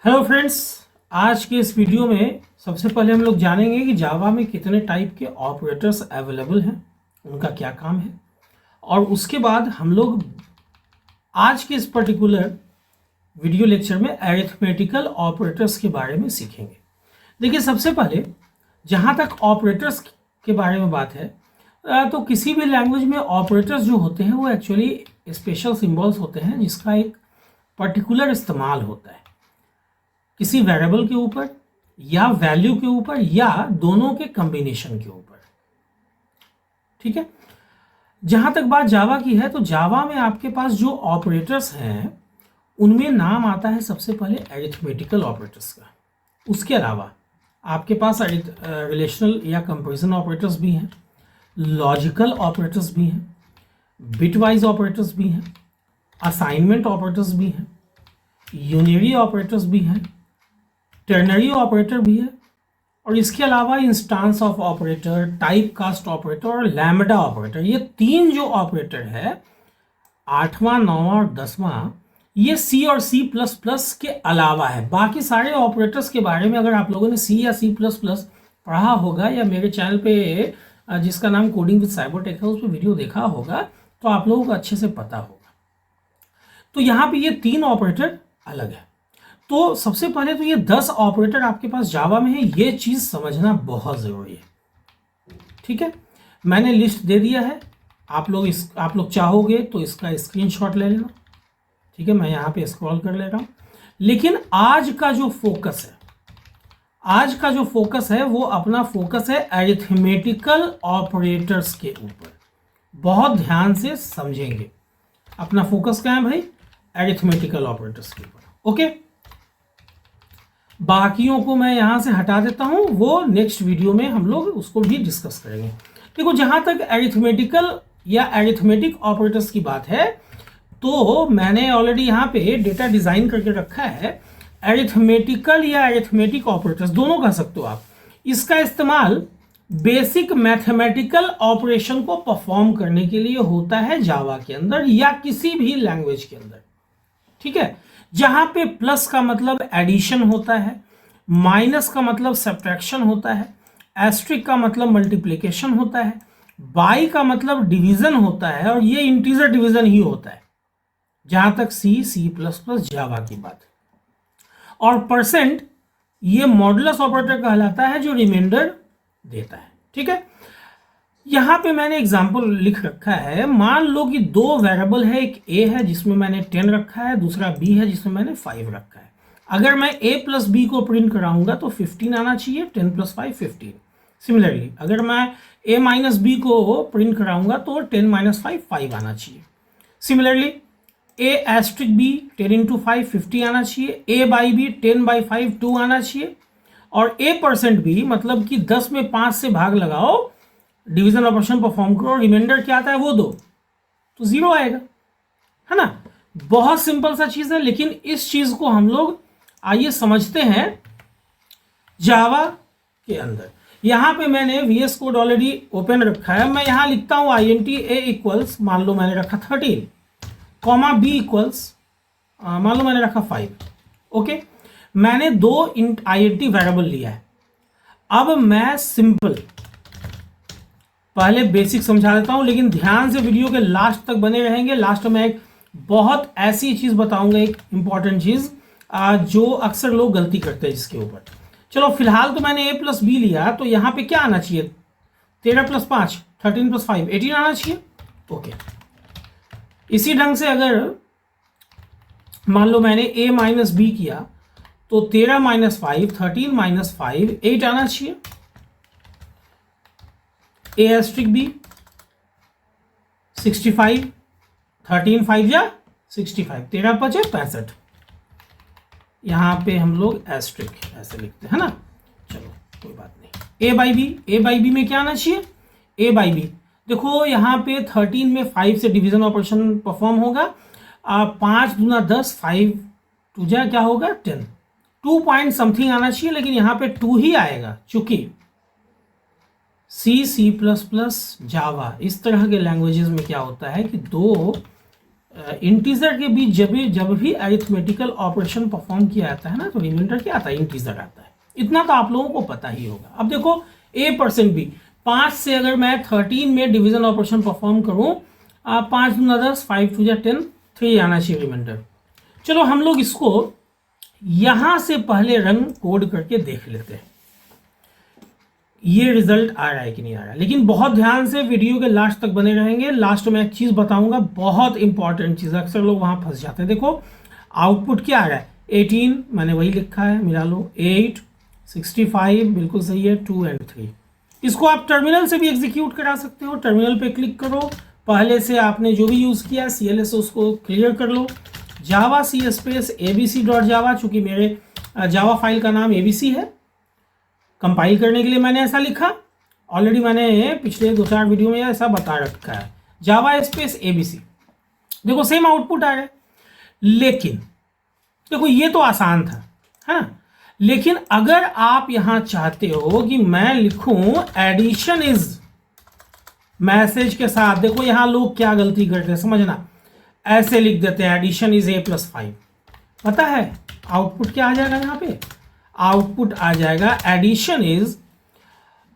Hello friends. आज के इस वीडियो में सबसे पहले हम लोग जानेंगे कि जावा में कितने टाइप के ऑपरेटर्स अवेलेबल हैं, उनका क्या काम है, और उसके बाद हम लोग आज के इस पर्टिकुलर वीडियो लेक्चर में अरिथमेटिकल ऑपरेटर्स के बारे में सीखेंगे। देखिए, सबसे पहले जहाँ तक ऑपरेटर्स के बारे में बात है, तो किसी भी लैंग्वेज में ऑपरेटर्स जो होते हैं वो एक्चुअली स्पेशल सिंबल्स होते हैं जिसका एक पर्टिकुलर इस्तेमाल होता है किसी वेरिएबल के ऊपर या वैल्यू के ऊपर या दोनों के कॉम्बिनेशन के ऊपर। ठीक है, जहां तक बात जावा की है तो जावा में आपके पास जो ऑपरेटर्स हैं उनमें नाम आता है सबसे पहले अरिथमेटिकल ऑपरेटर्स का। उसके अलावा आपके पास रिलेशनल या कंपैरिजन ऑपरेटर्स भी हैं, लॉजिकल ऑपरेटर्स भी हैं, बिटवाइज ऑपरेटर्स भी हैं, असाइनमेंट ऑपरेटर्स भी हैं, यूनिरी ऑपरेटर्स भी हैं, टर्नरी ऑपरेटर भी है, और इसके अलावा instance of operator, type cast operator और लैम्बडा ऑपरेटर। ये तीन जो ऑपरेटर है, 8वां, 9वां और 10वां, ये सी और सी प्लस प्लस के अलावा है। बाकी सारे ऑपरेटर्स के बारे में अगर आप लोगों ने सी या सी प्लस प्लस पढ़ा होगा या मेरे चैनल पे जिसका नाम कोडिंग विद साइबर टेक है उस पर वीडियो देखा होगा तो आप लोगों को अच्छे से पता होगा। तो यहाँ पे ये तीन ऑपरेटर अलग है। तो सबसे पहले तो ये 10 ऑपरेटर आपके पास जावा में है, ये चीज समझना बहुत जरूरी है। ठीक है, मैंने लिस्ट दे दिया है, आप लोग चाहोगे तो इसका स्क्रीनशॉट ले लेना। ठीक है, मैं यहाँ पे स्क्रॉल कर ले रहा हूं। लेकिन आज का जो फोकस है वो अपना फोकस है अरिथमेटिकल ऑपरेटर्स के ऊपर। बहुत ध्यान से समझेंगे, अपना फोकस क्या है भाई? अरिथमेटिकल ऑपरेटर्स के ऊपर। ओके, बाकियों को मैं यहां से हटा देता हूं, वो नेक्स्ट वीडियो में हम लोग उसको भी डिस्कस करेंगे। देखो, जहां तक अरिथमेटिकल या अरिथमेटिक ऑपरेटर्स की बात है तो मैंने ऑलरेडी यहां पे डेटा डिजाइन करके रखा है। अरिथमेटिकल या अरिथमेटिक ऑपरेटर्स दोनों कह सकते हो आप। इसका इस्तेमाल बेसिक मैथमेटिकल ऑपरेशन को परफॉर्म करने के लिए होता है जावा के अंदर या किसी भी लैंग्वेज के अंदर। ठीक है, जहां पे प्लस का मतलब एडिशन होता है, माइनस का मतलब सब्ट्रैक्शन होता है, एस्ट्रिक का मतलब मल्टीप्लिकेशन होता है, बाई का मतलब डिवीजन होता है, और ये इंटीजर डिवीजन ही होता है जहां तक सी, सी प्लस प्लस, जावा की बात है। और परसेंट ये मॉडुलस ऑपरेटर कहलाता है जो रिमाइंडर देता है। ठीक है, यहां पे मैंने एग्जाम्पल लिख रखा है। मान लो कि दो वेरिएबल है, एक a है जिसमें मैंने 10 रखा है, दूसरा b है जिसमें मैंने 5 रखा है। अगर मैं a प्लस बी को प्रिंट कराऊंगा तो 15 आना चाहिए, 10 प्लस 5 15। सिमिलरली अगर मैं a माइनस बी को प्रिंट कराऊंगा तो 10 माइनस 5 5 आना चाहिए। Similarly a asterisk b 10 into 5 50 आना चाहिए, a बाई बी 10 बाई 5 2 आना चाहिए, और a% b मतलब कि 10 में 5 से भाग लगाओ, डिवीजन ऑपरेशन परफॉर्म करो, रिमाइंडर क्या आता है वो दो, तो 0 आएगा, है ना। बहुत सिंपल सा चीज है, लेकिन इस चीज को हम लोग आइए समझते हैं जावा के अंदर। यहां पे मैंने VS कोड ऑलरेडी ओपन रखा है। मैं यहां लिखता हूं INT A इक्वल्स, मान लो मैंने रखा 13, कॉमा B इक्वल्स मान लो मैंने रखा 5। ओके, मैंने दो INT वेरिएबल लिया है। अब मैं सिंपल पहले बेसिक समझा देता हूं, लेकिन ध्यान से वीडियो के लास्ट तक बने रहेंगे। लास्ट में एक बहुत ऐसी चीज बताऊंगा, एक इंपॉर्टेंट चीज जो अक्सर लोग गलती करते हैं जिसके ऊपर। चलो, फिलहाल तो मैंने a प्लस बी लिया, तो यहां पे क्या आना चाहिए? 13 प्लस 5 13 प्लस 5 18 आना चाहिए। ओके, इसी ढंग से अगर मान लो मैंने a माइनस बी किया तो 13 माइनस 5 13 माइनस 5 8 आना चाहिए। ए एस्ट्रिक बी 65 13 5 या 65 13 5 65। यहां पे हम लोग एस्ट्रिक ऐसे लिखते हैं ना। चलो कोई बात नहीं। ए बाई बी में क्या आना चाहिए? ए बाई बी देखो यहां पे 13 में 5 से डिवीजन ऑपरेशन परफॉर्म होगा। 5 दूना 10, 5 टू जा क्या होगा 10, 2 पॉइंट समथिंग आना चाहिए, लेकिन यहां पे 2 ही आएगा चूंकि सी, सी प्लस प्लस, जावा इस तरह के लैंग्वेजेस में क्या होता है कि दो इंटीजर के बीच जब भी अरिथमेटिकल ऑपरेशन परफॉर्म किया जाता है ना, तो रिमाइंडर क्या आता है, इंटीजर आता है। इतना तो आप लोगों को पता ही होगा। अब देखो a%b, 5 से अगर मैं 13 में डिवीजन ऑपरेशन परफॉर्म करूं, 5 दूना 10, 5 टू 10, 3 आना चाहिए रिमाइंडर। चलो हम लोग इसको यहां से पहले रंग कोड करके देख लेते हैं ये रिजल्ट आ रहा है कि नहीं आ रहा है। लेकिन बहुत ध्यान से वीडियो के लास्ट तक बने रहेंगे। लास्ट में एक चीज बताऊंगा, बहुत इंपॉर्टेंट चीज, अक्सर लोग वहां फंस जाते हैं। देखो आउटपुट क्या आ रहा है, 18, मैंने वही लिखा है, मिला लो, 8, 65 बिल्कुल सही है, 2 और 3। इसको आप टर्मिनल से भी एग्जीक्यूट करा सकते हो। टर्मिनल पे क्लिक करो, पहले से आपने जो भी यूज किया CLS उसको क्लियर कर लो, जावा सी स्पेस abc.java, चूंकि मेरे जावा फाइल का नाम abc है, कंपाइल करने के लिए मैंने ऐसा लिखा। ऑलरेडी मैंने पिछले 2-4 वीडियो में ऐसा बता रखा है, जावा स्पेस abc। देखो सेम आउटपुट आ रहा है। लेकिन देखो ये तो आसान था, है ना। लेकिन अगर आप यहां चाहते हो कि मैं लिखूं एडिशन इज मैसेज के साथ, देखो यहां लोग क्या गलती करते हैं समझना, ऐसे लिख देते हैं एडिशन इज a+5। पता है आउटपुट क्या आ जाएगा, यहां पे आउटपुट आ जाएगा एडिशन इज,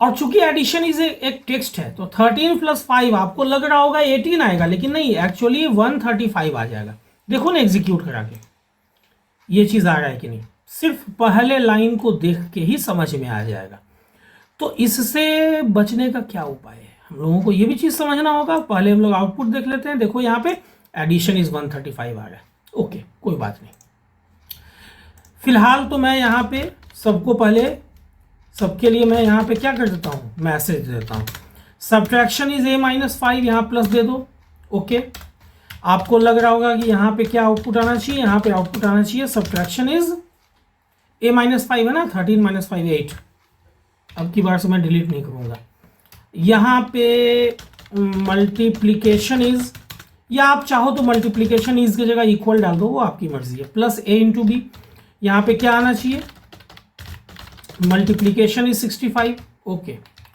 और चूंकि एडिशन इज एक टेक्स्ट है तो 13 + 5 आपको लग रहा होगा 18 आएगा, लेकिन नहीं, एक्चुअली 135 आ जाएगा। देखो ना एग्जीक्यूट करा के ये चीज आ रहा है कि नहीं, सिर्फ पहले लाइन को देख के ही समझ में आ जाएगा। तो इससे बचने का क्या उपाय है, हम लोगों को ये भी चीज समझना होगा। पहले हम लोग आउटपुट देख लेते हैं। देखो यहाँ पे एडिशन इज 135 आ रहा है, ओके कोई बात नहीं। फिलहाल तो मैं यहाँ पे सबको पहले, सबके लिए मैं यहाँ पे क्या कर देता हूँ, मैसेज दे देता हूँ, सब्ट्रैक्शन इज a-5, यहाँ प्लस दे दो, ओके। आपको लग रहा होगा कि यहाँ पे क्या आउटपुट आना चाहिए, यहाँ पे आउटपुट आना चाहिए सब्ट्रैक्शन इज a-5 है ना, 13 - 5 8। अब की बार से मैं डिलीट नहीं करूँगा। यहाँ पे मल्टीप्लीकेशन इज, या आप चाहो तो मल्टीप्लीकेशन इज की जगह इक्वल डाल दो, वो आपकी मर्जी है, प्लस a × b। यहाँ पे क्या आना चाहिए, मल्टीप्लीकेशन इज 65, ओके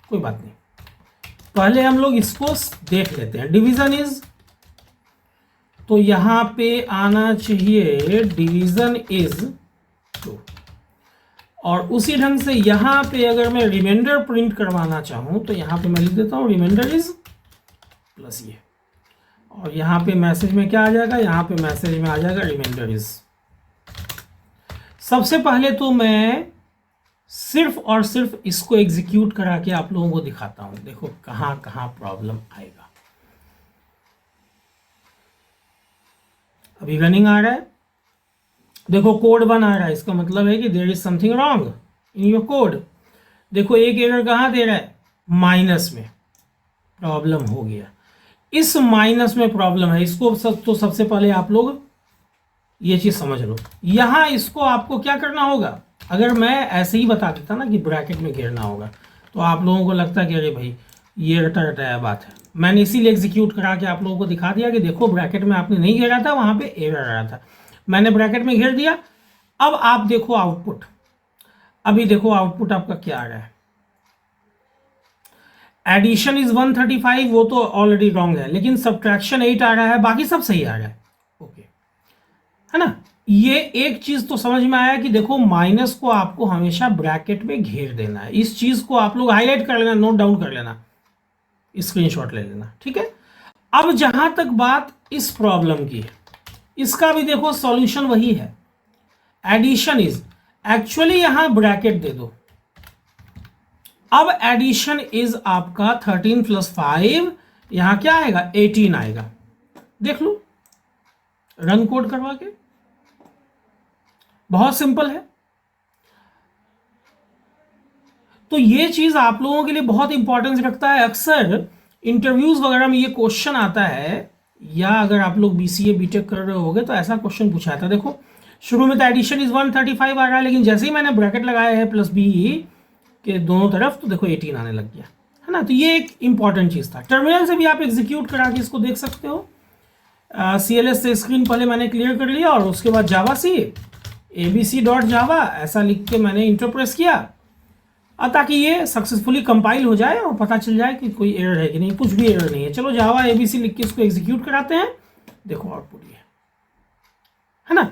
कोई बात नहीं। पहले हम लोग इसको देख लेते हैं। डिवीजन इज, तो यहां पे आना चाहिए डिवीजन इज 2, और उसी ढंग से यहां पे अगर मैं रिमाइंडर प्रिंट करवाना चाहूं तो यहां पे मैं लिख देता हूं रिमाइंडर इज प्लस ये, और यहां पे मैसेज में क्या आ जाएगा, यहां पे मैसेज में आ जाएगा रिमाइंडर इज। सबसे पहले तो मैं सिर्फ और सिर्फ इसको एग्जीक्यूट करा के आप लोगों को दिखाता हूं, देखो कहां कहां प्रॉब्लम आएगा। अभी रनिंग आ रहा है, देखो कोड 1 आ रहा है, इसका मतलब है कि there is something wrong in your code. देखो एक एरर कहां दे रहा है, माइनस में प्रॉब्लम हो गया। इस माइनस में प्रॉब्लम है, इसको तो सबसे पहले आप लोग ये चीज समझ लो। यहां इसको आपको क्या करना होगा, अगर मैं ऐसे ही बता देता ना कि ब्रैकेट में घेरना होगा, तो आप लोगों को लगता है कि अरे भाई ये रटा रटाया बात है। मैंने इसीलिए एग्जीक्यूट करा के आप लोगों को दिखा दिया कि देखो ब्रैकेट में आपने नहीं घेरा था, वहां पे एरर आ रहा था, मैंने ब्रैकेट में घेर दिया। अब आप देखो आउटपुट, अभी देखो आउटपुट आपका क्या आ रहा है, एडिशन इज 135, वो तो ऑलरेडी रॉन्ग है, लेकिन सब्ट्रैक्शन 8 आ रहा है, बाकी सब सही आ रहा है, ओके है ना। ये एक चीज तो समझ में आया कि देखो माइनस को आपको हमेशा ब्रैकेट में घेर देना है। इस चीज को आप लोग हाईलाइट कर लेना, नोट डाउन कर लेना, स्क्रीनशॉट ले लेना, ठीक है। अब जहां तक बात इस प्रॉब्लम की है, इसका भी देखो सॉल्यूशन वही है, एडिशन इज, एक्चुअली यहां ब्रैकेट दे दो। अब एडिशन इज आपका 13 + 5, यहां क्या आएगा 18 आएगा, देख लो रन कोड करवा के, बहुत सिंपल है। तो ये चीज आप लोगों के लिए बहुत इंपॉर्टेंस रखता है। अक्सर इंटरव्यूज वगैरह में ये क्वेश्चन आता है, या अगर आप लोग BCA BTech कर रहे होगे तो ऐसा क्वेश्चन पूछा था। देखो शुरू में तो एडिशन इज 135 आ रहा है, लेकिन जैसे ही मैंने ब्रैकेट लगाया है प्लस बी के दोनों तरफ, तो देखो 18 आने लग गया, है ना। तो ये एक इंपॉर्टेंट चीज था। टर्मिनल से भी आप एग्जीक्यूट करा के इसको देख सकते हो। CLS से स्क्रीन पहले मैंने क्लियर कर लिया, और उसके बाद जावा सी abc.java ऐसा लिख के मैंने इंटर प्रेस किया, ताकि ये सक्सेसफुली कंपाइल हो जाए और पता चल जाए कि कोई एरर है कि नहीं। कुछ भी एरर नहीं है। चलो जावा abc लिख के इसको एग्जीक्यूट कराते हैं, देखो आउटपुट ये है ना।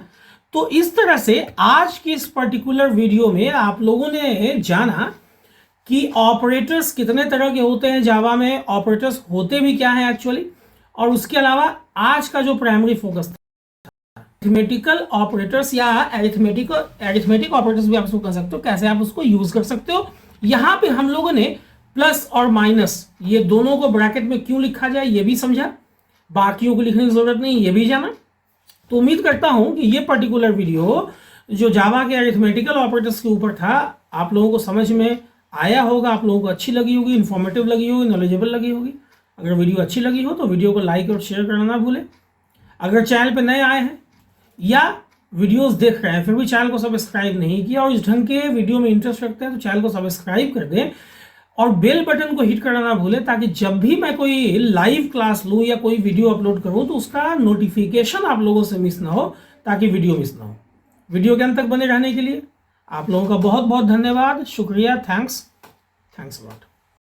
तो इस तरह से आज की इस पर्टिकुलर वीडियो में आप लोगों ने जाना कि ऑपरेटर्स कितने तरह के होते हैं जावा में, ऑपरेटर्स होते भी क्या हैं एक्चुअली, और उसके अलावा आज का जो प्राइमरी फोकस था अरिथमेटिकल ऑपरेटर्स या एरिथमेटिक ऑपरेटर्स भी आप उसको कह सकते हो, कैसे आप उसको यूज कर सकते हो। यहां पे हम लोगों ने प्लस और माइनस ये दोनों को ब्रैकेट में क्यों लिखा जाए ये भी समझा, बाकियों को लिखने की जरूरत नहीं ये भी जाना। तो उम्मीद करता हूं कि ये पर्टिकुलर वीडियो जो जावा के अरिथमेटिकल ऑपरेटर्स के ऊपर था आप लोगों को समझ में आया होगा, आप लोगों को अच्छी लगी होगी, इन्फॉर्मेटिव लगी होगी, नॉलेजेबल लगी होगी। अगर वीडियो अच्छी लगी हो तो वीडियो को लाइक और शेयर करना ना भूलें। अगर चैनल पे नए आए हैं या वीडियोस देख रहे हैं फिर भी चैनल को सब्सक्राइब नहीं किया और इस ढंग के वीडियो में इंटरेस्ट रखते हैं तो चैनल को सब्सक्राइब कर दें और बेल बटन को हिट करना ना भूलें, ताकि जब भी मैं कोई लाइव क्लास लूँ या कोई वीडियो अपलोड करूँ तो उसका नोटिफिकेशन आप लोगों से मिस ना हो, ताकि वीडियो मिस ना हो। वीडियो के अंत तक बने रहने के लिए आप लोगों का बहुत बहुत धन्यवाद, शुक्रिया, थैंक्स अ लॉट।